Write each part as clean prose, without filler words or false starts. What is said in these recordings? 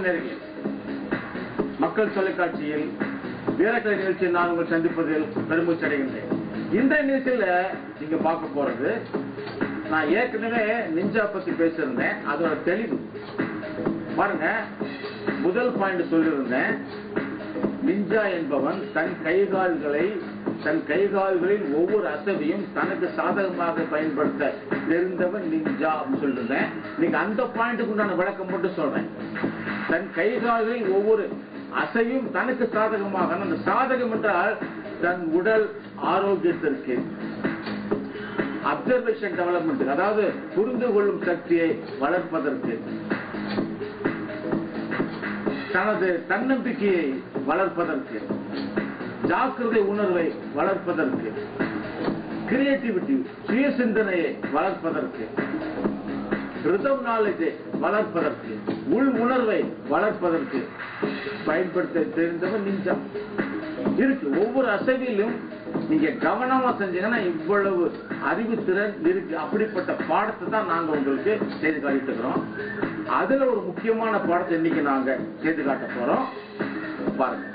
வணக்கம் நேயர்களே. மக்கள் தொலைக்காட்சியில் வீரக்கலை நிகழ்ச்சியை நான் உங்களை சந்திப்பதில் பெருமூச்சு அடைகின்றேன். இந்த நிகழ்ச்சியில நீங்க பார்க்க போறது, நான் ஏற்கனவே நிஞ்சா பத்தி பேசியிருந்தேன், அதோட தெளிவு பாருங்க. முதல் பாயிண்ட் சொல்லியிருந்தேன், நிஞ்சா என்பவன் தன் கைகால்களில் ஒவ்வொரு அசைவையும் தனக்கு சாதகமாக பயன்படுத்த தெரிந்தவன் நிஞ்சா அப்படின்னு சொல்லிருந்தேன். நீங்க அந்த பாயிண்ட்டுக்கு உண்டான விளக்கம் மட்டும் சொல்றேன். தன் கைகால்களில் ஒவ்வொரு அசையும் தனக்கு சாதகமாக, அந்த சாதகம் என்றால் தன் உடல் ஆரோக்கியத்திற்கு, அப்சர்வேஷன் டெவலப்மெண்ட், அதாவது புரிந்து கொள்ளும் சக்தியை வளர்ப்பதற்கு, தனது தன்னம்பிக்கையை வளர்ப்பதற்கு, ஜாக்கிரதை உணர்வை வளர்ப்பதற்கு, கிரியேட்டிவிட்டி சுய சிந்தனையை வளர்ப்பதற்கு, ரிதம் நாலேஜை வளர்ப்பதற்கு, உள் உணர்வை வளர்ப்பதற்கு பயன்படுத்த தெரிந்தவன் நிஞ்சா இருக்கு. ஒவ்வொரு அசைவிலும் நீங்க கவனமா செஞ்சீங்கன்னா இவ்வளவு அறிவு திறன் இருக்கு. அப்படிப்பட்ட பாடத்தை தான் நாங்க உங்களுக்கு செய்து காட்டிட்டு இருக்கிறோம். அதுல ஒரு முக்கியமான பாடத்தை இன்னைக்கு நாங்க செய்து காட்ட போறோம். பாருங்க.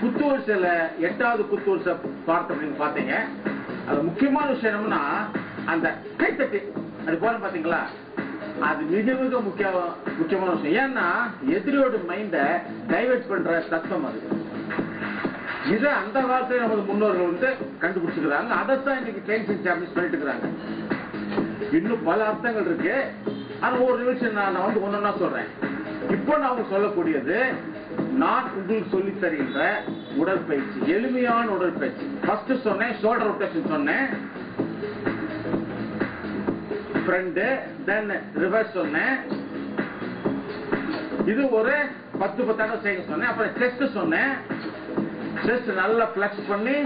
குத்துவரிசையில 8வது குத்துவரிசை பார்த்தோம் பாத்தீங்க. அது முக்கியமான விஷயம் என்னன்னா, அந்த கைத்தட்டி அது போல பாத்தீங்களா, அது மிக மிக முக்கியமான விஷயம். ஏன்னா எதிரியோட மைண்ட டைவர்ட் பண்ற தத்துவம் அது. இதை அந்த காலத்துல நமது முன்னோர்கள் வந்து கண்டுபிடிச்சிருக்காங்க. அதைத்தான் இன்னைக்கு சயின்ஸ் சாம்பியன்ஸ் பண்ணிட்டு இருக்கிறாங்க. இன்னும் பல அர்த்தங்கள் இருக்கு. ஆனா ஒரு நிமிஷம் நான் வந்து ஒன்னொன்னா சொல்றேன். இப்போ நான் சொல்லக்கூடியது நான் உங்களுக்கு சொல்லி தருகின்ற உடற்பயிற்சி, எளிமையான உடற்பயிற்சி. ஃபர்ஸ்ட் சொன்னேன் ஷோல்டர் ரொட்டேஷன் சொன்னேன், ஃப்ரண்ட் தென் ரிவர்ஸ் சொன்னேன். இது ஒரு 10 தடவை செய்ய சொன்னேன். அப்புறம் செஸ்ட் சொன்னேன், செஸ்ட் நல்லா பிளக்ஸ் பண்ணி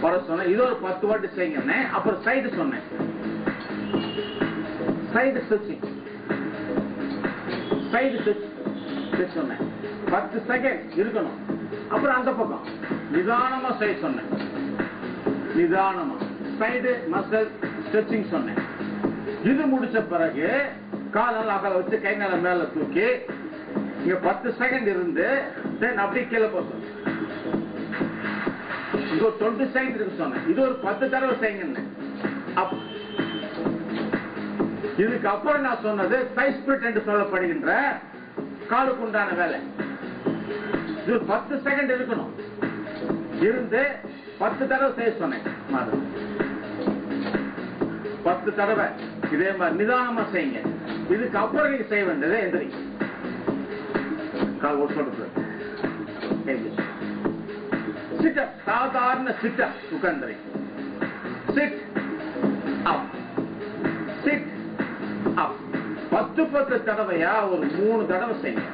வர சொன்னேன். இது ஒரு 10 வாட்டி செய்யுங்க. அப்புறம் சைடு சொன்னேன், சைடு ஸ்ட்ரெச்சிங், சைடு ஸ்ட்ரெச் சொன்னேன். 10 செகண்ட் இருக்கணும். அப்புறம் அந்த பக்கம் நிதானமா செய்ய சொன்னேன், நிதானமா சைடு மசில் ஸ்ட்ரெச்சிங் சொன்னேன். இது முடிச்ச பிறகு கால் அகல வச்சு கை மேல மேல தூக்கி இங்க 10 செகண்ட் இருந்து தென் அப்படியே கீழே போக சொன்னேன். இது ஒரு 20 செகண்ட் இருக்கு சொன்னேன். இது ஒரு 10 தடவை செய்யுங்க. இதுக்கு அப்புறம் நான் சொன்னது தை ஸ்பிரிட் என்று சொல்லப்படுகின்ற காலுக்கு உண்டான வேலை. இது 10 செகண்ட் இருக்கணும், இருந்து 10 தடவை செய்ய சொன்னேன். 10 தடவை இதே மாதிரி நிதானமா செய்யுங்க. இதுக்கு அப்புறம் நீங்க செய்ய வேண்டியது எந்திரி, கால் ஒரு சொல்றது சிட்டப், சாதாரண சிட்டப், உட்கார்ந்து சிட் அப், சிட் அப். 10 தடவையா ஒரு 3 தடவை செய்யுங்க.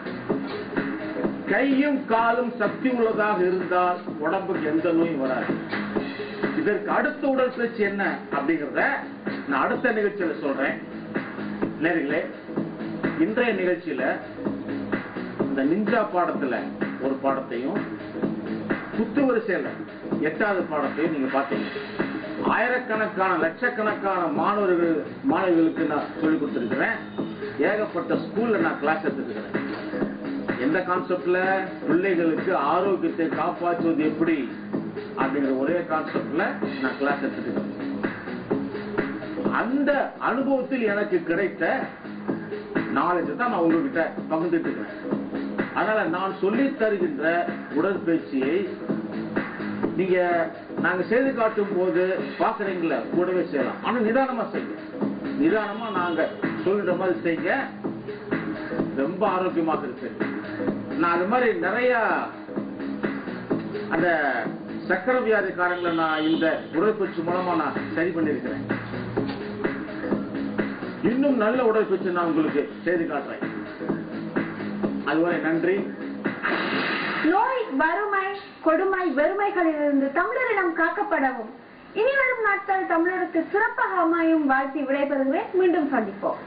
கையும் காலும் சக்தி உள்ளதாக இருந்தால் உடம்புக்கு எந்த நோயும் வராது. இதற்கு அடுத்த உடற்பயிற்சி என்ன அப்படிங்கறத நான் அடுத்த நிகழ்ச்சியில சொல்றேன். நேர்களே, இன்றைய நிகழ்ச்சியில இந்த நிஞ்சா பாடத்துல ஒரு பாடத்தையும் குத்து வரிசையில 8வது பாடத்தையும் நீங்க பாத்தீங்க. ஆயிரக்கணக்கான லட்சக்கணக்கான மாணவர்களுக்கு நான் சொல்லிக் கொடுத்திருக்கிறேன். ஏகப்பட்ட ஸ்கூல்ல நான் கிளாஸ் எடுத்துருக்கிறேன். எந்த கான்செப்ட்ல? பிள்ளைகளுக்கு ஆரோக்கியத்தை காப்பாற்றுவது எப்படி அப்படிங்கிற ஒரே கான்செப்ட்ல நான் கிளாஸ் எடுத்துருக்கிறேன். அந்த அனுபவத்தில் எனக்கு கிடைத்த நாலேஜ் தான் நான் உங்ககிட்ட பகிர்ந்துட்டு இருக்கிறேன். அதனால நான் சொல்லி தருகின்ற உடற்பயிற்சியை நீங்க நாங்க செய்து காட்டும் போது பாக்குறீங்களா, கூடவே செய்யலாம். ஆனா நிதானமா செய்யுங்க. நிதானமா நாங்க சொல்ற மாதிரி செய்ய ரொம்ப ஆரோக்கியமாக இருக்கு. நான் அது மாதிரி நிறைய அந்த சக்கர வியாதிக்காரங்களை நான் இந்த உடற்பயிற்சி மூலமா நான் சரி பண்ணிருக்கிறேன். இன்னும் நல்ல உடற்பயிற்சி நான் உங்களுக்கு செய்து காட்டுறேன். அதுவரை நன்றி. நோய், வறுமை, கொடுமை, வெறுமைகளிலிருந்து தமிழரிடம் காக்கப்படவும் இனி வரும் நாட்கள் தமிழருக்கு சிறப்பாக அமையும் வாழ்த்தி விடைபெறுகிறேன். மீண்டும் சந்திப்போம்.